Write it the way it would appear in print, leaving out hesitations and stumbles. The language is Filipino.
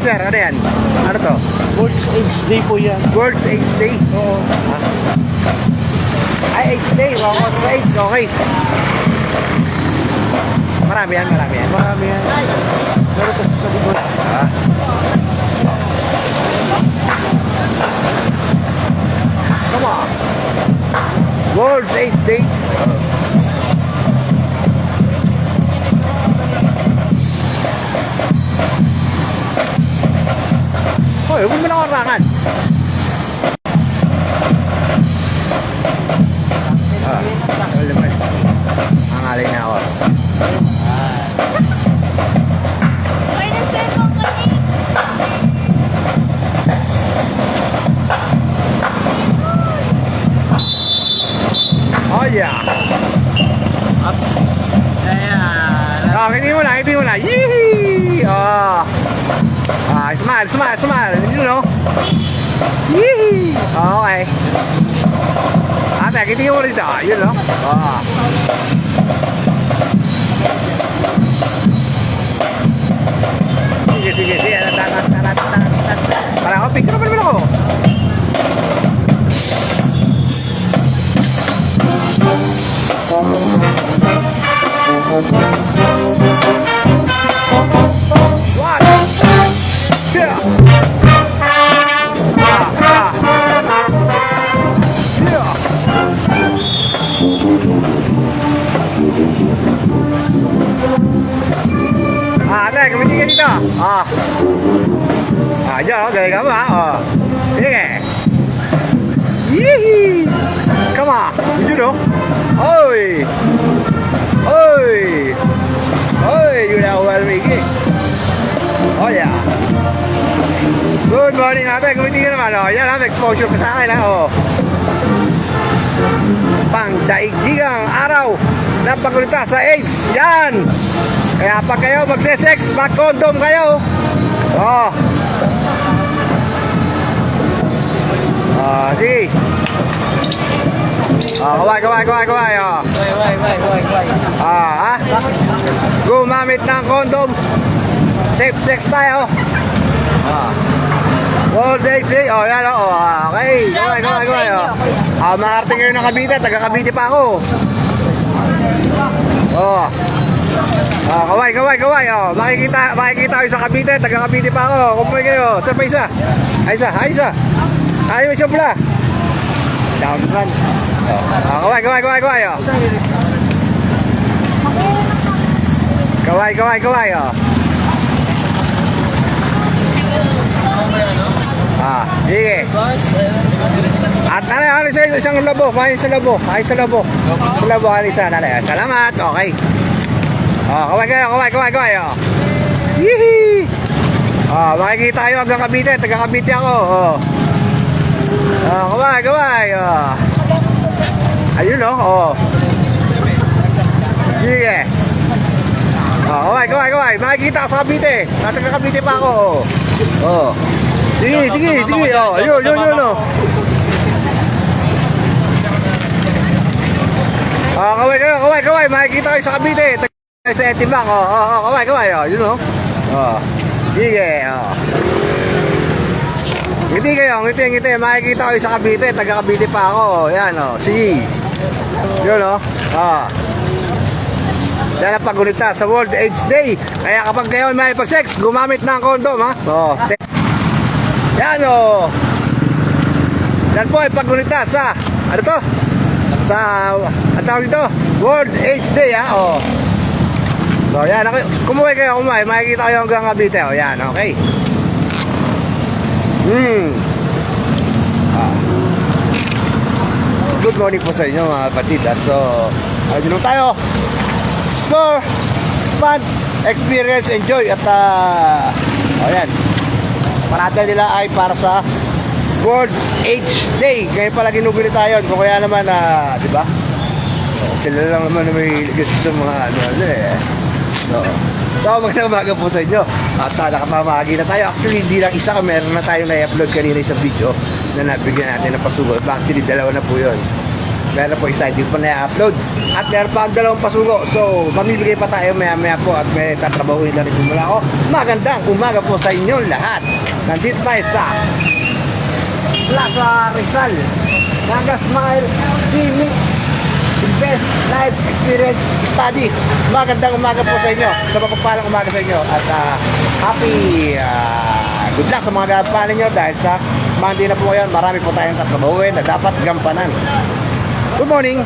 sir? Ano yan? Ano to? World's AIDS Day po yan. World's AIDS Day? Oo. Ay, AIDS Day. Wow, sa AIDS. Okay. Marami yan, marami yan. Marami yan. Pero ito sa likod. Come on. World's AIDS Day. Hoy, huwag mo na karangan. Wala naman. Ang alay na ako. May nag-cellphone kami. Oh yeah. Oh, hindi mo na, hindi mo na. Yee! Oh. Smile, smile, smile. You know? Yee! Okay. Ate, hindi mo rito. You know? Oh. Sige, sige, sige. Para ako, picture naman ako. What? Yeah. Ate, kumiti ka dito. Diyan, galing ka ba? Sige. Yee! Come on. You know? Oy! Oy! Oy! You know well, Mickey. Oh, yeah. Good morning, ate. Kumiti ka naman. Yan, exposure ka sa akin, Pangdaigdigang araw na pagkulita sa AIDS. Yan! Kaya pag kayo magse-sex, mag-condom kayo. Sige. Kaway. Why. Gumamit ng condom. Safe sex tayo. World AIDS Day. Yan okay. Kaway. Makarating kayo ng Cavite. Taga Cavite pa ako. Kaway. Makikita kayo sa Cavite. Taga Cavite pa ako. Kumpay kayo. Saan pa isa? Isa. Ayaw isang pula. Down man. Kaway. Kaway. Sige. At ano sa isang labo. Mahin sa labo. Sa labo, Alisa. Salamat. Okay. Kaway. Yee! Makikita kayo hanggang Cavite. Taga Cavite ako. Kaway. Ayun Sige. Kaway. Makikita ka sa Cavite. Taga Cavite pa ako. Sige. Ayun. Kaway. Makikita kayo sa Cavite. Sa Etimbang. Kaway. Yun Sige. Ngiti. Makikita kayo sa Cavite. Taga Cavite pa ako. Yan Sige. Yun Yan ang paggunita sa World AIDS Day. Kaya kapag kayo may pag-sex, gumamit ng condom Yan Yan po ay paggunita sa ano to? Sa ang tawag dito? World AIDS Day So yan, kumuhay kayo, makikita kayo hanggang Cavite yan, okay. Good morning po sa inyo mga kapatid. So ayun tayo. Explore, expand, experience, enjoy. At ayan, parate nila ay para sa World AIDS Day. Ngayon pala ginuguli tayo. Kung kaya naman di ba? Sila lang naman may gusto sa mga So magandang umaga po sa inyo. At nakapamahagi na tayo. Actually hindi lang isa, meron na tayong na-upload kanina sa video na nabigyan natin ng pasugot. Actually dalawa na po yun. meron po isa, hindi po na i-upload. At meron pa ang dalawang pasugo. So, mamibigay pa tayo maya-maya po at may tatrabahuin na rin po mula ako. Magandang umaga po sa inyong lahat. Nandito tayo sa Plaza Rizal. Naga Smile Simi Best Life Experience Study. Magandang umaga po sa inyo. Sa mapagpalang umaga sa inyo. At happy good luck sa mga gagampanan nyo dahil sa Monday na po ngayon. Marami po tayong tatrabahuin na dapat gampanan. Good morning.